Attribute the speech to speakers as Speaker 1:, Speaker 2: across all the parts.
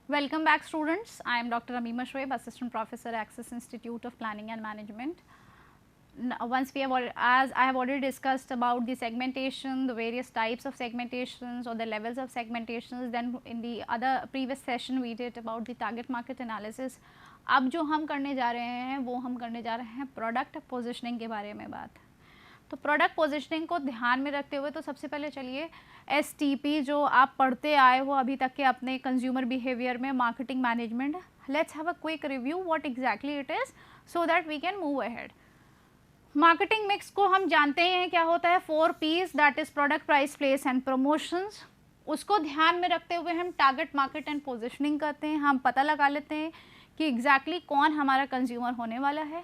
Speaker 1: Welcome back, students. I am Dr. Amima Shoaib, Assistant Professor, Axis Institute of Planning and Management. Once we have, as I have already discussed about the segmentation, the various types of segmentations or the levels of segmentations, then in the other previous session we did about the target market analysis. अब जो हम करने जा रहे हैं वो हम करने जा रहे हैं प्रोडक्ट पोजिशनिंग के बारे में बात. तो प्रोडक्ट पोजिशनिंग को ध्यान में रखते हुए तो सबसे पहले चलिए STP जो आप पढ़ते आए हो अभी तक के अपने कंज्यूमर बिहेवियर में, marketing management, let's have a quick review what exactly it is so that we can move ahead. Marketing mix को हम जानते हैं क्या होता है, 4 P's, that is product, price, place and promotions. उसको ध्यान में रखते हुए हम टारगेट मार्केट एंड पोजिशनिंग करते हैं. हम पता लगा लेते हैं कि एग्जैक्टली कौन हमारा कंज्यूमर होने वाला है.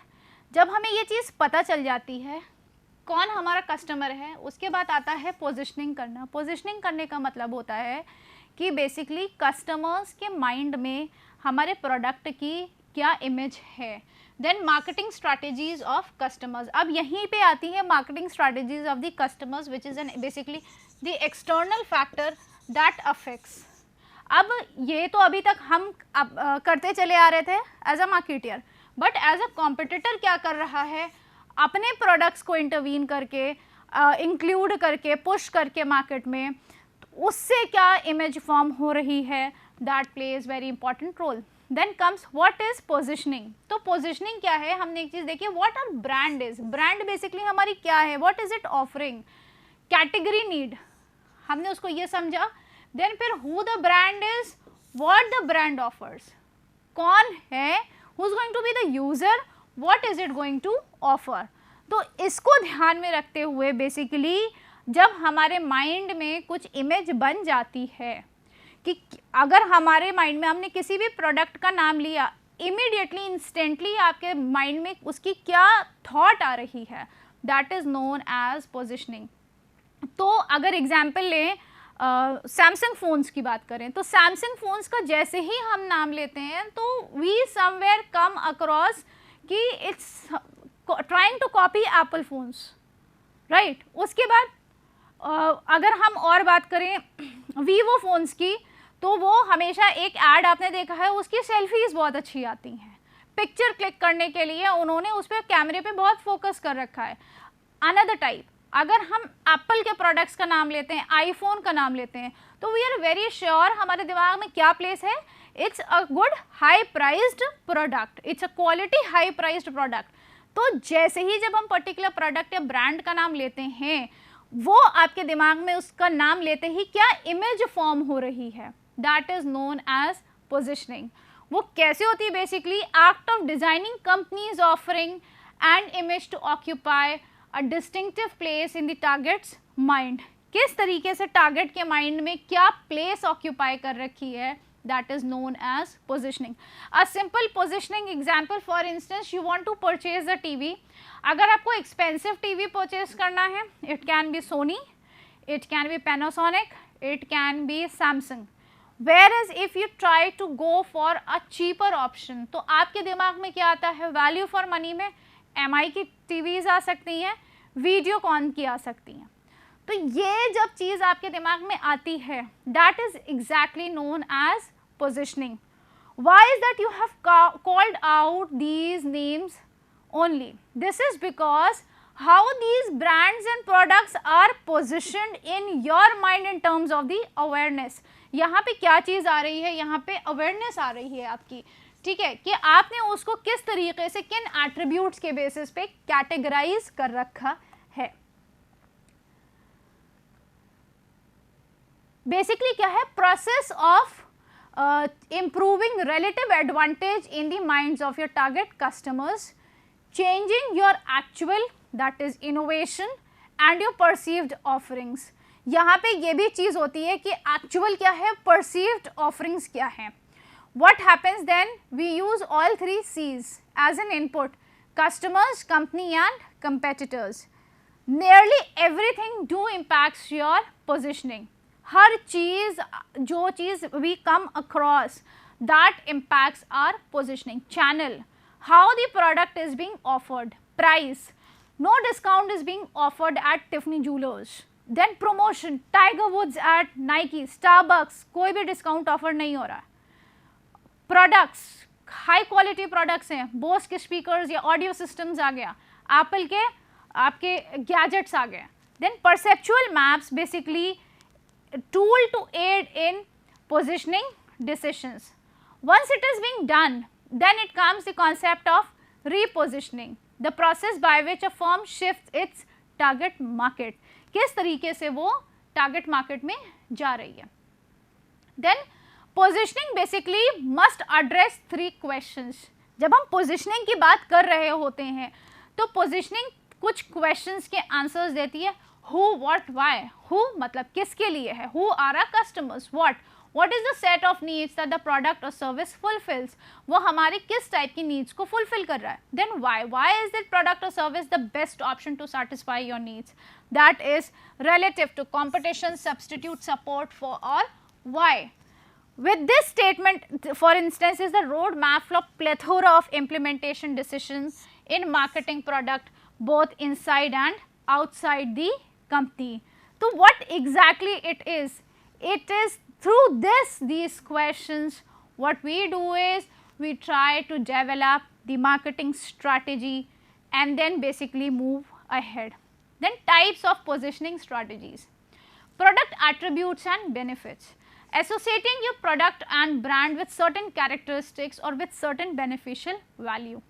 Speaker 1: जब हमें ये चीज़ पता चल जाती है कौन हमारा कस्टमर है, उसके बाद आता है पोजिशनिंग करना. पोजिशनिंग करने का मतलब होता है कि बेसिकली कस्टमर्स के माइंड में हमारे प्रोडक्ट की क्या इमेज है. Then marketing strategies of customers. अब यहीं पे आती है marketing strategies of the customers which is an basically the external factor that affects. अब ये तो अभी तक हम करते चले आ रहे थे as a marketer, but as a competitor क्या कर रहा है, अपने प्रोडक्ट्स को इंटरवीन करके, इंक्लूड करके, पुश करके मार्केट में, उससे क्या इमेज फॉर्म हो रही है, that plays very important role. Then comes what is positioning. तो पोजिशनिंग क्या है, हमने एक चीज़ देखी, what are brand is. Brand basically हमारी क्या है, what is it offering, category need, हमने उसको ये समझा. देन फिर who the brand is, what the brand offers, कौन है, who is going to be the user, what is it going to offer. तो इसको ध्यान में रखते हुए बेसिकली जब हमारे माइंड में कुछ इमेज बन जाती है कि अगर हमारे माइंड में हमने किसी भी प्रोडक्ट का नाम लिया, इमीडिएटली इंस्टेंटली आपके माइंड में उसकी क्या थॉट आ रही है, that is known as positioning. तो अगर एग्जाम्पल लें, सैमसंग फ़ोन्स की बात करें तो सैमसंग फ़ोन्स का जैसे ही हम नाम लेते हैं तो वी समवेयर कम अक्रॉस कि it's trying to copy Apple phones, right. उसके बाद अगर हम और बात करें वीवो फ़ोन्स की, तो वो हमेशा एक ऐड आपने देखा है, उसकी सेल्फीज़ बहुत अच्छी आती हैं. पिक्चर क्लिक करने के लिए उन्होंने उस पर कैमरे पे बहुत फोकस कर रखा है. अनदर टाइप, अगर हम एप्पल के प्रोडक्ट्स का नाम लेते हैं, आईफोन का नाम लेते हैं, तो वी आर वेरी श्योर हमारे दिमाग में क्या प्लेस है, it's a good high prized product, it's a quality high prized product. तो जैसे ही जब हम पर्टिकुलर प्रोडक्ट या ब्रांड का नाम लेते हैं, वो आपके दिमाग में उसका नाम लेते ही क्या इमेज फॉर्म हो रही है, that is known as positioning. वो कैसे होती है, basically act of designing companies offering and image to occupy a distinctive place in the targets mind. किस तरीके से टारगेट के माइंड में क्या प्लेस ऑक्यूपाई कर रखी है, that is known as positioning. A simple positioning example, for instance, you want to purchase a TV. अगर आपको expensive TV purchase करना है, it can be Sony, it can be Panasonic, it can be Samsung. Whereas if you try to go for a cheaper option, तो आपके दिमाग में क्या आता है, value for money में MI की TVs आ सकती हैं, Videocon की आ सकती हैं. तो ये जब चीज़ आपके दिमाग में आती है, that is exactly known as positioning. Why is that you have called out these names only? This is because how these brands and products are positioned in your mind in terms of the awareness. यहाँ पे क्या चीज़ आ रही है, यहाँ पे awareness आ रही है आपकी, ठीक है, कि आपने उसको किस तरीके से, किन attributes के basis पे categorize कर रखा है. बेसिकली क्या है, process of improving relative advantage in the minds of your target customers, changing your actual, that is innovation, and your perceived offerings. यहाँ पे ये भी चीज़ होती है कि actual क्या है, perceived offerings क्या है. What happens then, we use all 3 C's as an input, customers, company and competitors. Nearly everything do impacts your positioning. हर चीज़, जो चीज़ we come across, that impacts our positioning. Channel, how the product is being offered, price, no discount is being offered at Tiffany jewellers. Then promotion, Tiger Woods at Nike, Starbucks, कोई भी discount offer नहीं हो रहा है. Products high quality products हैं, बोस के speakers या audio systems आ गया, एप्पल के आपके गैजेट्स आ गए. Then perceptual maps basically tool to aid in positioning decisions. Once it is being done, then it comes the concept of repositioning, the process by which a firm shifts its target market. किस तरीके से वो target market में जा रही है. Then positioning basically must address 3 questions. जब हम positioning की बात कर रहे होते हैं तो positioning कुछ questions के answers देती है. Who, what, why. Who मतलब किसके लिए है, who are our customers, what is the set of needs that the product or service fulfills, वो हमारी किस टाइप की needs को fulfill कर रहा है. Then why is that product or service the best option to satisfy your needs, that is relative to competition, substitute, support for, or why. With this statement, for instance, is the roadmap for plethora of implementation decisions in marketing product both inside and outside the company. So what exactly it is through these questions, what we do is we try to develop the marketing strategy and then basically move ahead. Then types of positioning strategies, product attributes and benefits, associating your product and brand with certain characteristics or with certain beneficial value.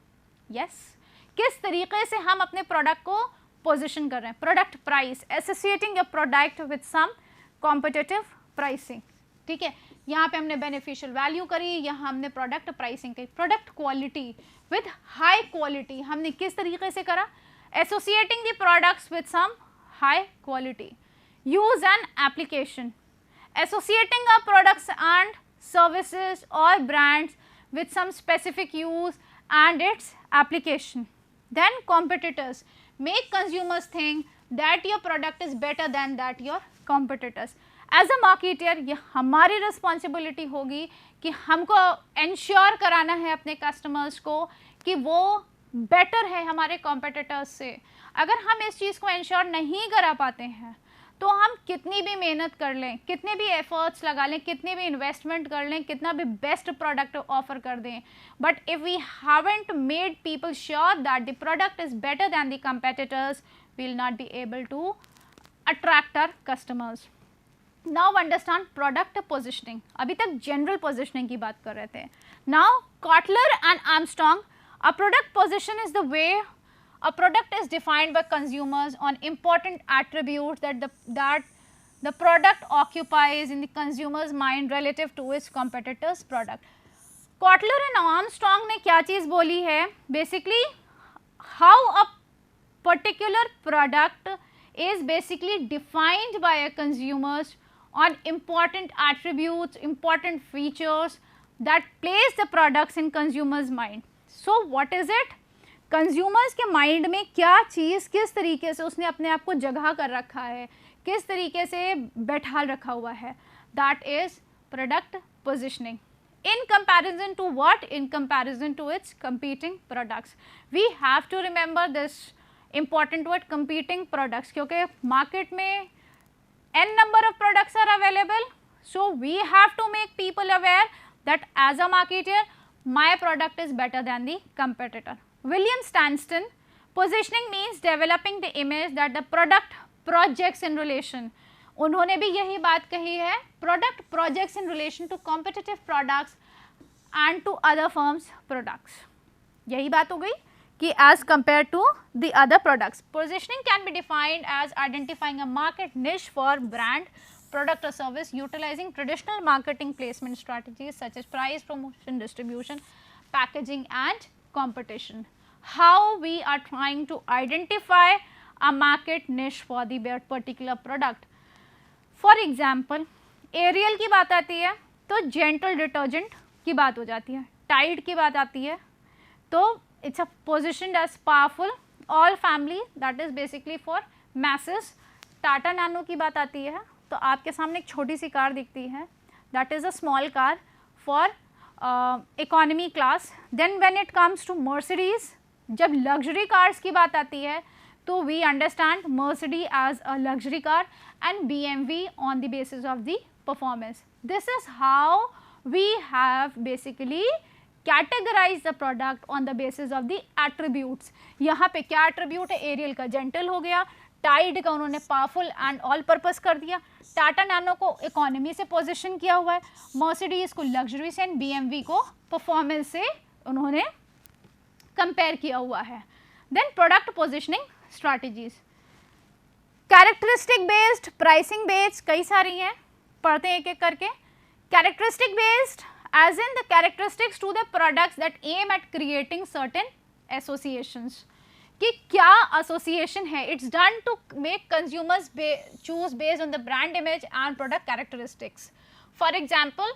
Speaker 1: Yes, किस तरीके से हम अपने product को position कर रहे हैं. Product price, associating your product with some competitive pricing. ठीक है, यहाँ पे हमने बेनिफिशियल वैल्यू करी, यहाँ हमने प्रोडक्ट प्राइसिंग करी. Product quality with high quality हमने किस तरीके से करा, associating the products with some high quality. Use and application, associating a products and services और brands with some specific use and its application. Then competitors, make consumers think that your product is better than that your competitors. As a marketer, ये हमारी responsibility होगी कि हमको ensure कराना है अपने customers को कि वो better है हमारे competitors से. अगर हम इस चीज़ को ensure नहीं करा पाते हैं तो हम कितनी भी मेहनत कर लें, कितने भी एफर्ट्स लगा लें, कितने भी इन्वेस्टमेंट कर लें, कितना भी बेस्ट प्रोडक्ट ऑफर कर दें, but if we haven't made people sure that the product is better than the competitors, we will not be able to attract our customers. Now understand product positioning. अभी तक general positioning की बात कर रहे थे. Now Kotler and Armstrong, a product position is the way a product is defined by consumers on important attributes that the product occupies in the consumer's mind relative to its competitor's product. Kotler and Armstrong ने क्या चीज़ बोली है, basically how a particular product is basically defined by a consumers on important attributes, important features that place the products in consumers mind. So what is it? Consumers के mind में क्या चीज़ किस तरीके से उसने अपने आप को जगह कर रखा है, किस तरीके से बैठा रखा हुआ है, that is product positioning. In comparison to what, in comparison to its competing products. We have to remember this important word, competing products, क्योंकि मार्केट में n number of products are available, so we have to make people aware that as a marketer my product is better than the competitor. William Stanston, positioning means developing the image that the product projects in relation. उन्होंने भी यही बात कही है, product projects in relation to competitive products and to other firms' products. यही बात हो गई कि as compared to the other products. Positioning can be defined as identifying a market niche for brand, product or service utilizing traditional marketing placement strategies such as price, promotion, distribution, packaging and competition. How we are trying to identify a market niche for the particular product. For example, Ariel की बात आती है तो gentle detergent की बात हो जाती है, Tide की बात आती है तो it's a positioned as powerful all family, that is basically for masses. Tata Nano की बात आती है तो आपके सामने एक छोटी सी कार दिखती है, that is a small car for economy class. Then when it comes to Mercedes, जब luxury cars की बात आती है तो we understand Mercedes as a luxury car and BMW on the basis of the performance. This is how we have basically categorize the product on the basis of the attributes. यहाँ पे क्या attribute है, aerial का gentle हो गया, Tide का उन्होंने powerful and all purpose कर दिया, टाटा नैनो को इकोनॉमी से पोजीशन किया हुआ है, मर्सिडीज को लग्जरी से एंड बीएमवी को परफॉर्मेंस से उन्होंने कंपेयर किया हुआ है. Then product positioning strategies, characteristic based, pricing based, कई सारी हैं, पढ़ते हैं एक एक करके. Characteristic based as in the characteristics to the products that aim at creating certain associations, कि क्या association है, it's done to make consumers choose based on the brand image and product characteristics. For example,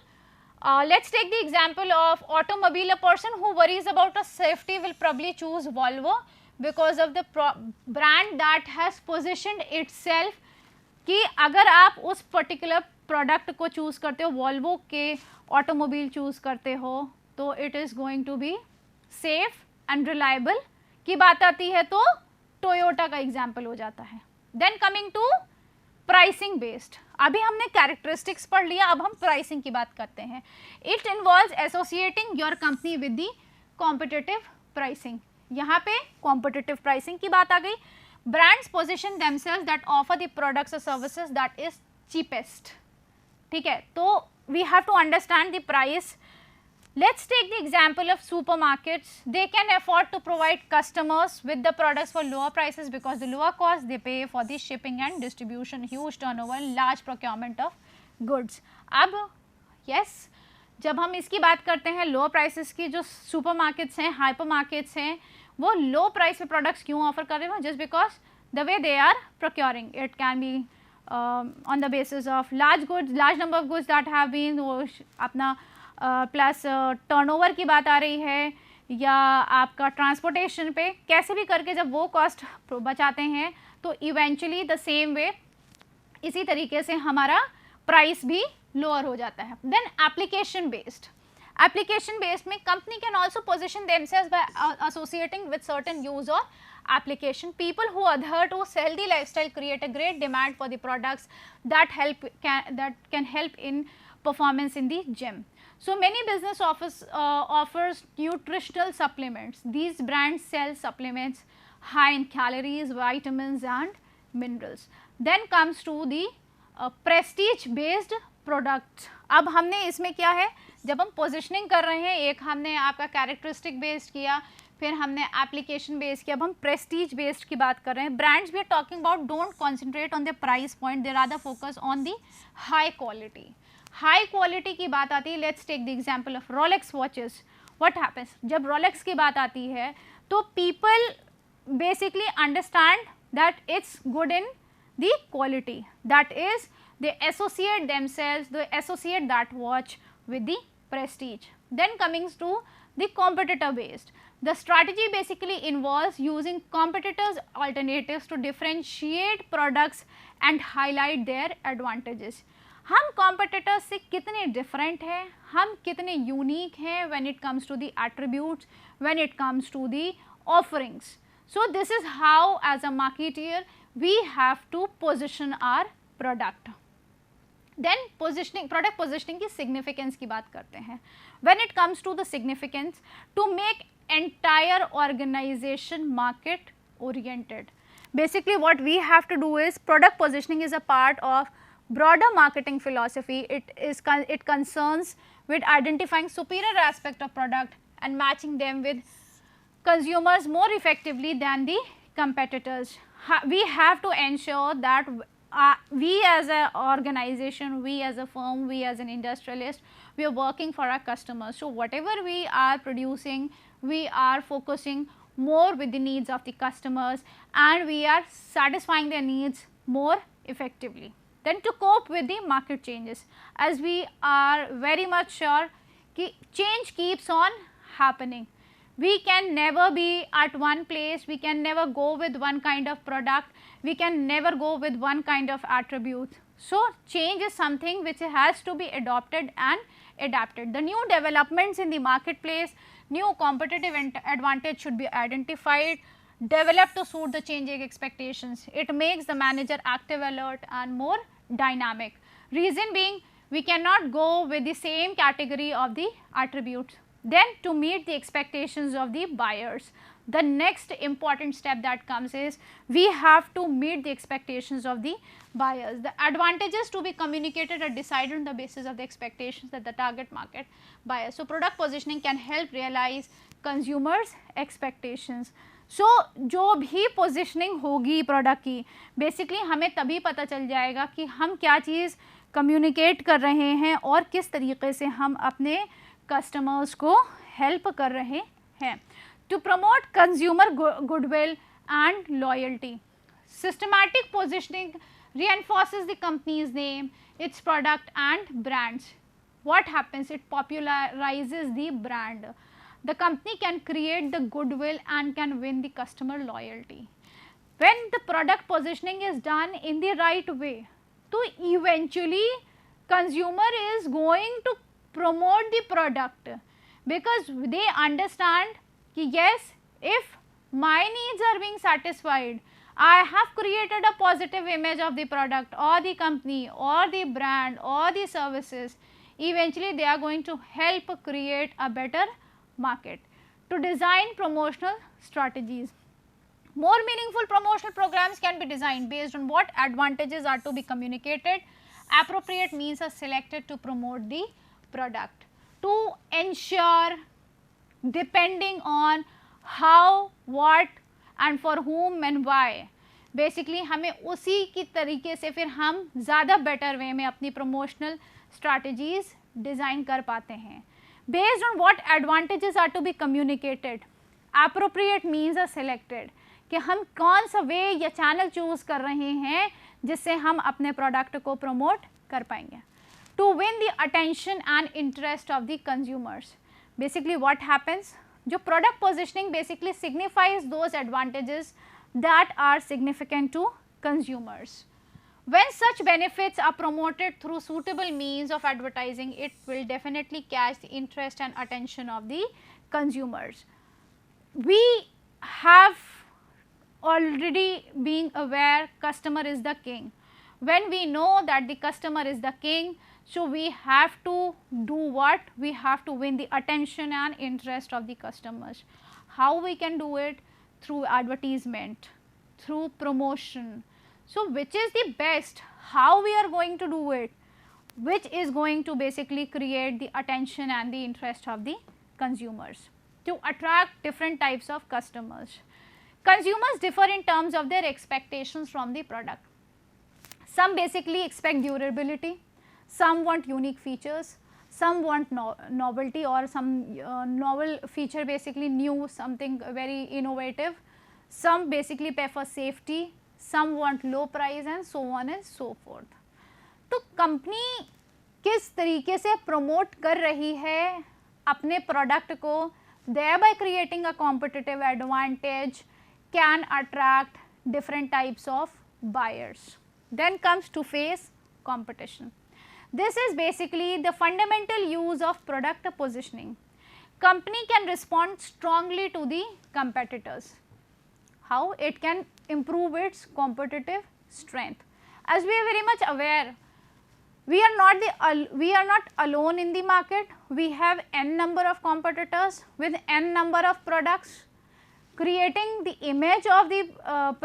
Speaker 1: let's take the example of automobile. A person who worries about a safety will probably choose Volvo because of the brand that has positioned itself, कि अगर आप उस particular product को choose करते हो, Volvo के automobile choose करते हो, तो it is going to be safe and reliable की बात आती है तो टोयोटा का एग्जाम्पल हो जाता है. Then coming to pricing based, अभी हमने कैरेक्टरिस्टिक्स पढ़ लिया, अब हम प्राइसिंग की बात करते हैं. It involves associating your company with the competitive pricing. यहाँ पे कॉम्पिटिटिव प्राइसिंग की बात आ गई. Brands position themselves that offer the products और सर्विसेज दैट इज चीपेस्ट. ठीक है, तो we have to understand the price. Let's take the example of supermarkets. They can afford to provide customers with the products for lower prices because the lower cost they pay for the shipping and distribution, huge turnover, large procurement of goods. अब yes, जब हम इसकी बात करते हैं low prices की, जो supermarkets हैं, हाइपर मार्केट्स हैं, वो लो प्राइस पे प्रोडक्ट्स क्यों ऑफर कर रहे हैं? Just because the way they are procuring. It can be on the basis of large goods, large number of goods that have been, वो अपना प्लस टर्नओवर की बात आ रही है, या आपका ट्रांसपोर्टेशन पे, कैसे भी करके जब वो कॉस्ट बचाते हैं तो इवेंचुअली द सेम वे इसी तरीके से हमारा प्राइस भी लोअर हो जाता है. Then application based, application based में company can also position themselves by associating with certain use और application. People who adhere to healthy lifestyle create a great demand for the products that can help in performance in the gym. So many business offers nutritional supplements. These brands sell supplements high in calories, vitamins and minerals. Then comes to the prestige based products. अब हमने इसमें क्या है, जब हम positioning कर रहे हैं, एक हमने आपका कैरेक्टरिस्टिक बेस्ड किया, फिर हमने एप्लीकेशन बेस्ड किया, अब हम प्रेस्टीज बेस्ड की बात कर रहे हैं. Brands we are talking about don't concentrate on the price point, they rather focus on the high quality. High quality की बात आती है, let's take the example of Rolex watches. What happens, जब रोलेक्स की बात आती है तो people basically understand that it's good in the quality, that is they associate themselves, they associate that watch with the prestige. Then coming to the competitor based, the strategy basically involves using competitors alternatives to differentiate products and highlight their advantages. हम competitors से कितने different हैं, हम कितने unique हैं when it comes to the attributes, when it comes to the offerings. So this is how as a marketeer we have to position our product. Then positioning, product positioning की significance की बात करते हैं. When it comes to the significance, to make entire organisation market oriented. Basically what we have to do is, product positioning is a part of broader marketing philosophy. It concerns with identifying superior aspect of product and matching them with consumers more effectively than the competitors. We have to ensure that we as an organization, we as a firm, we as an industrialist, we are working for our customers. So whatever we are producing, we are focusing more with the needs of the customers and we are satisfying their needs more effectively. Then to cope with the market changes, as we are very much sure that change keeps on happening. We can never be at one place, we can never go with one kind of product, we can never go with one kind of attribute. So change is something which has to be adopted and adapted. The new developments in the marketplace, new competitive advantage should be identified, developed to suit the changing expectations. It makes the manager active, alert and more dynamic. Reason being, we cannot go with the same category of the attributes. Then to meet the expectations of the buyers, the next important step that comes is we have to meet the expectations of the buyers. The advantages to be communicated are decided on the basis of the expectations that the target market buyers. So product positioning can help realize consumers expectations. सो जो भी positioning होगी product की, basically हमें तभी पता चल जाएगा कि हम क्या चीज़ कम्युनिकेट कर रहे हैं और किस तरीके से हम अपने कस्टमर्स को हेल्प कर रहे हैं. To promote consumer goodwill and loyalty, systematic positioning reinforces the company's name, its product and brands. What happens? It popularizes the brand. The company can create the goodwill and can win the customer loyalty. When the product positioning is done in the right way, so eventually consumer is going to promote the product because they understand कि yes, if my needs are being satisfied, I have created a positive image of the product or the company or the brand or the services. Eventually they are going to help create a better market. To design promotional strategies, more meaningful promotional programs can be designed based on what advantages are to be communicated. Appropriate means are selected to promote the product. To ensure, depending on how, what and for whom and why, basically हमें उसी की तरीके से फिर हम ज़्यादा better way में अपनी प्रमोशनल स्ट्रैटेजीज़ डिज़ाइन कर पाते हैं. Based on what advantages are to be communicated, appropriate means are selected, कि हम कौन सा वे या चैनल चूज़ कर रहे हैं जिससे हम अपने प्रोडक्ट को प्रमोट कर पाएंगे. To win the attention and interest of the consumers, basically what happens, जो product positioning basically signifies those advantages that are significant to consumers. When such benefits are promoted through suitable means of advertising, it will definitely catch the interest and attention of the consumers. We have already been aware customer is the king. When we know that the customer is the king, so we have to do what? We have to win the attention and interest of the customers. How we can do it? Through advertisement, through promotion. So which is the best? How we are going to do it? Which is going to basically create the attention and the interest of the consumers to attract different types of customers. Consumers differ in terms of their expectations from the product. Some basically expect durability, some want unique features, some want novelty or some novel feature, basically new, something very innovative. Some basically prefer safety, some want low price and so on and so forth. तो company किस तरीके से promote कर रही है अपने product को, thereby creating a competitive advantage, can attract different types of buyers. Then comes to face competition. This is basically the fundamental use of product positioning. Company can respond strongly to the competitors. How? It can improve its competitive strength. As we are very much aware, we are not alone in the market. We have n number of competitors with n number of products. Creating the image of the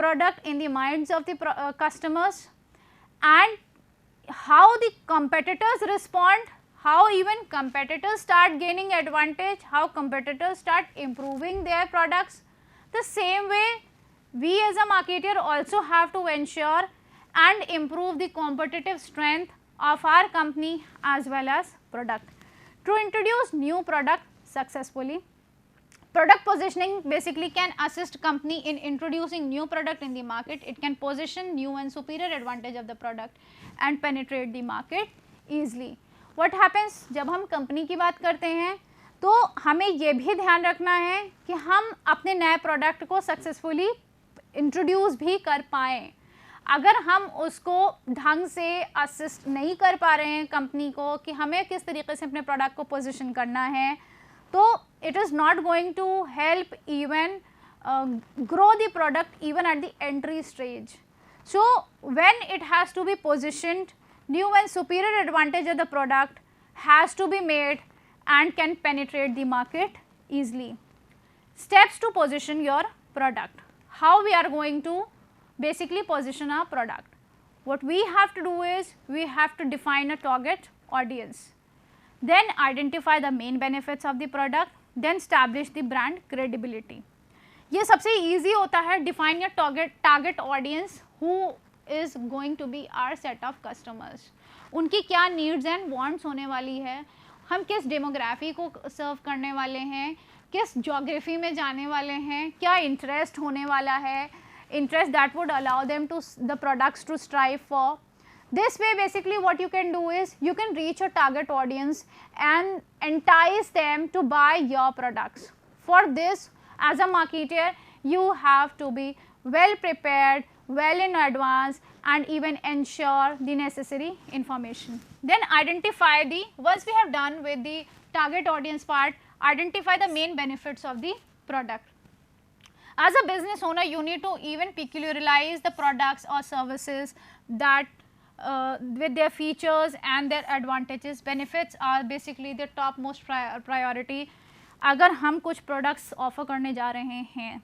Speaker 1: product in the minds of the customers, and how the competitors respond, how even competitors start gaining advantage, how competitors start improving their products. The same way we as a marketer also have to ensure and improve the competitive strength of our company as well as product to introduce new product successfully. Product positioning basically can assist company in introducing new product in the market. It can position new and superior advantage of the product and penetrate the market easily. What happens जब हम company की बात करते हैं तो हमें ये भी ध्यान रखना है कि हम अपने नए प्रोडक्ट को सक्सेसफुली इंट्रोड्यूस भी कर पाएँ. अगर हम उसको ढंग से असिस्ट नहीं कर पा रहे हैं कंपनी को कि हमें किस तरीके से अपने प्रोडक्ट को पोजीशन करना है, तो it is not going to help even grow the product even at the entry stage. So when it has to be positioned new and superior advantage of the product has to be made and can penetrate the market easily. Steps to position your product. How we are going to basically position our product. What we have to do is we have to define a target audience, then identify the main benefits of the product, then establish the brand credibility. ये सबसे easy होता है, define your target audience, who is going to be our set of customers, उनकी क्या needs and wants होने वाली है, हम किस demography को serve करने वाले हैं, किस geography में जाने वाले हैं, क्या interest होने वाला है, interest that would allow them to the products to strive for. This way basically what you can do is you can reach your target audience and entice them to buy your products. For this, as a marketer, you have to be well prepared, well in advance, and even ensure the necessary information. Then identify the, once we have done with the target audience part, identify the main benefits of the product. As a business owner, you need to even peculiarize the products or services that with their features and their advantages. Benefits are basically the top most priority. अगर हम कुछ products offer करने जा रहे हैं,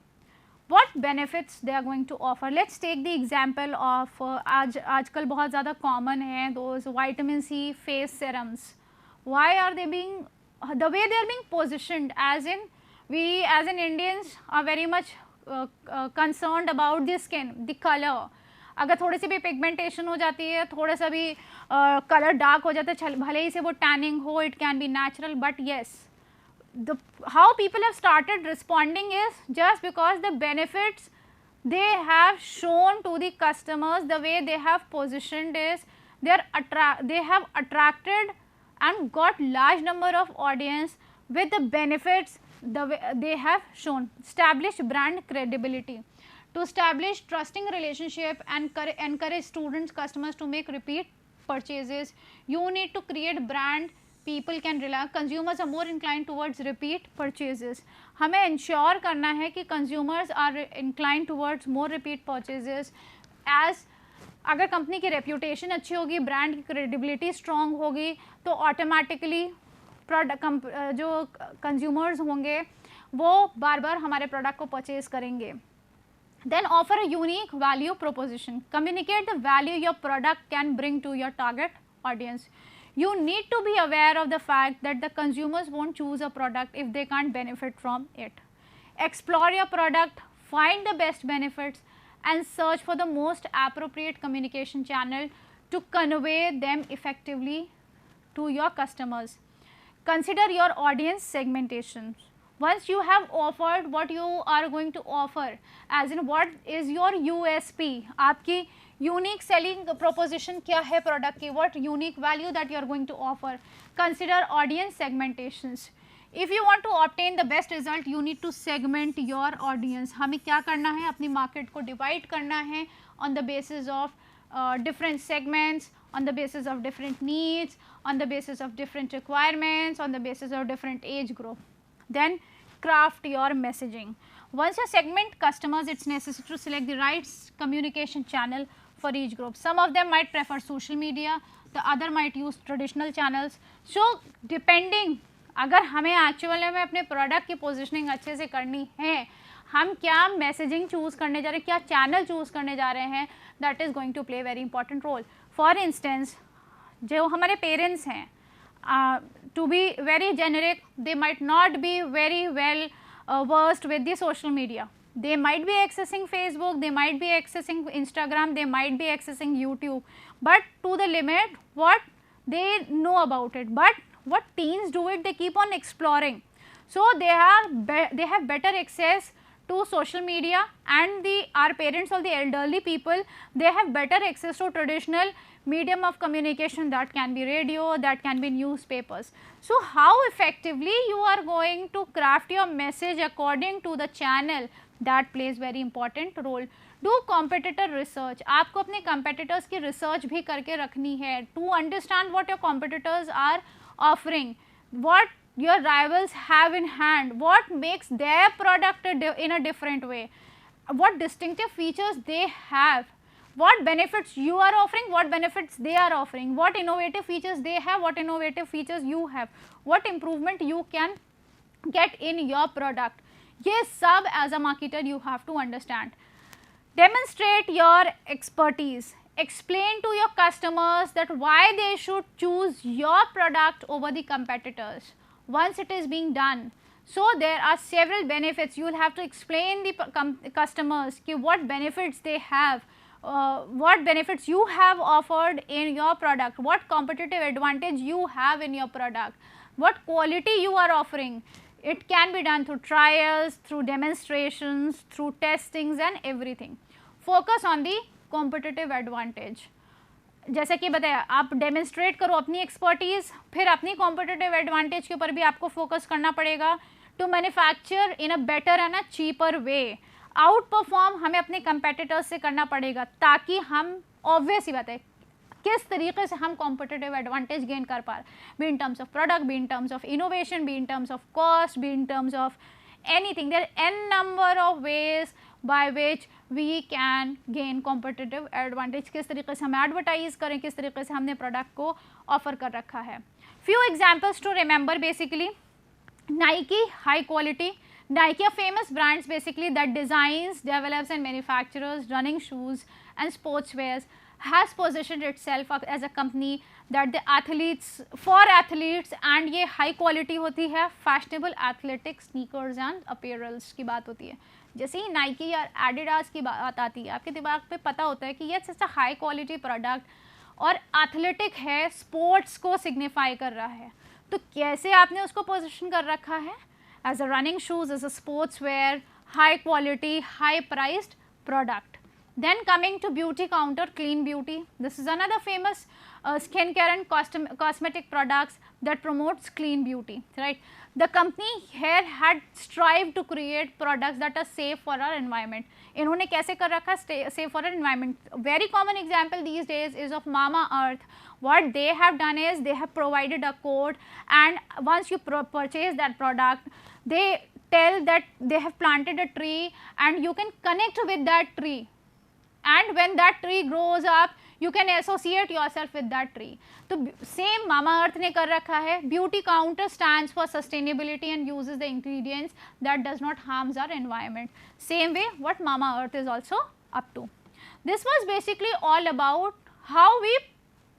Speaker 1: what benefits they are going to offer? Let's take the example of आजकल बहुत ज़्यादा common है those vitamin C face serums. Why are they being, the way they are being positioned, as in we as in Indians are very much concerned about the skin, the color. अगर थोड़ी सी भी pigmentation हो जाती है, थोड़ा सा भी colour dark हो जाता है, भले ही से वो टैनिंग हो, it can B natural, but yes the how people have started responding is just because the benefits they have shown to the customers, the way they have positioned is they have attracted and got large number of audience with the benefits the way they have shown. Establish brand credibility. To establish trusting relationship and encourage students, customers to make repeat purchases, you need to create brand people can rely. Consumers are more inclined towards repeat purchases. हमें ensure करना है कि consumers are inclined towards more repeat purchases. As अगर company की reputation अच्छी होगी, brand की credibility strong होगी, तो automatically product जो consumers होंगे वो बार बार हमारे product को purchase करेंगे. Then offer a unique value proposition. Communicate the value your product can bring to your target audience. You need to be aware of the fact that the consumers won't choose a product if they can't benefit from it. Explore your product, find the best benefits, and search for the most appropriate communication channel to convey them effectively to your customers. Consider your audience segmentation. Once you have offered what you are going to offer, as in what is your USP, आपकी unique selling proposition क्या है product की, what unique value that you are going to offer. Consider audience segmentations. If you want to obtain the best result, you need to segment your audience. हमें क्या करना है, अपनी market को divide करना है on the basis of different segments, on the basis of different needs, on the basis of different requirements, on the basis of different age group. Then craft your messaging. Once you segment customers, it's necessary to select the right communication channel for each group. Some of them might prefer social media, the other might use traditional channels. So depending, अगर हमें actually में अपने product की positioning अच्छे से करनी है, हम क्या मैसेजिंग चूज़ करने जा रहे हैं, क्या चैनल चूज़ करने जा रहे हैं, that is going to play very important role. For instance जो हमारे पेरेंट्स हैं, to be very generic, they might not be very well versed with the social media. They might be accessing Facebook, they might be accessing Instagram, they might be accessing YouTube, but to the limit what they know about it. But what teens do it, they keep on exploring. So they have better access to social media, and our parents or the elderly people, they have better access to traditional medium of communication, that can be radio, that can be newspapers. So how effectively you are going to craft your message according to the channel, that plays very important role. Do competitor research. आपको अपने competitors की research भी करके रखनी है, to understand what your competitors are offering, what your rivals have in hand, what makes their product in a different way, what distinctive features they have, what benefits you are offering, what benefits they are offering, what innovative features they have, what innovative features you have, what improvement you can get in your product. ये सब as a marketer you have to understand. Demonstrate your expertise. Explain to your customers that why they should choose your product over the competitors. Once it is being done, so there are several benefits. You will have to explain the customers ki what benefits they have, what benefits you have offered in your product, what competitive advantage you have in your product, what quality you are offering. It can be done through trials, through demonstrations, through testings and everything. Focus on the competitive advantage. जैसे कि बताया, आप demonstrate करो अपनी expertise, फिर अपनी competitive advantage के ऊपर भी आपको फोकस करना पड़ेगा to manufacture in a better and a cheaper way. Outperform हमें अपने कंपेटिटर्स से करना पड़ेगा ताकि हम, ऑब्वियस ही बात है, किस तरीके से हम कॉम्पिटिटिव एडवांटेज गेन कर पा रहे, be in terms of product, be in terms of innovation, be in terms of cost, be in terms of anything. There are n number of ways by which we can gain competitive advantage. किस तरीके से हम advertise करें, किस तरीके से हमने product को ऑफर कर रखा है. Few examples to remember basically. Nike, high quality. Nike are famous brands basically that designs, develops and manufactures running shoes and sportswears, has positioned itself as a company that the athletes, for athletes, and ये high quality होती है, fashionable athletic sneakers and apparels की बात होती है. जैसे ही Nike या Adidas की बात आती है, आपके दिमाग पे पता होता है कि ये सच हाई क्वालिटी प्रोडक्ट और एथलेटिक है, स्पोर्ट्स को सिग्निफाई कर रहा है. तो कैसे आपने उसको पोजीशन कर रखा है? As a running shoes, as a sports wear, high quality, high priced product. Then coming to beauty counter, clean beauty. This is another famous skincare and cosmetic products that promotes clean beauty, right? The company here had strived to create products that are safe for our environment. इन्होंने कैसे कर रखा है safe for our environment? Very common example these days is of Mamaearth. What they have done is they have provided a code, and once you purchase that product, they tell that they have planted a tree and you can connect with that tree. And when that tree grows up, you can associate yourself with that tree. तो same Mamaearth ने कर रखा है. Beauty counter stands for sustainability and uses the ingredients that does not harms our environment. Same way what Mamaearth is also up to. This was basically all about how we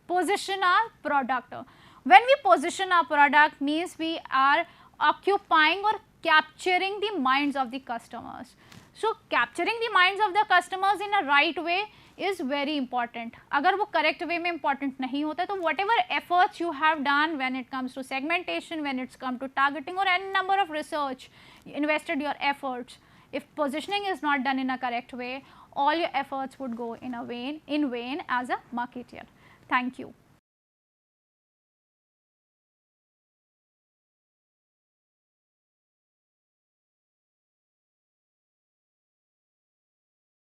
Speaker 1: position our product. When we position our product means we are occupying or capturing the minds of the customers. So capturing the minds of the customers in a right way is very important. अगर वो correct way में important नहीं होता तो whatever efforts you have done when it comes to segmentation, when it's come to targeting or any number of research, invested your efforts, if positioning is not done in a correct way, all your efforts would go in vain as a marketer. Thank you.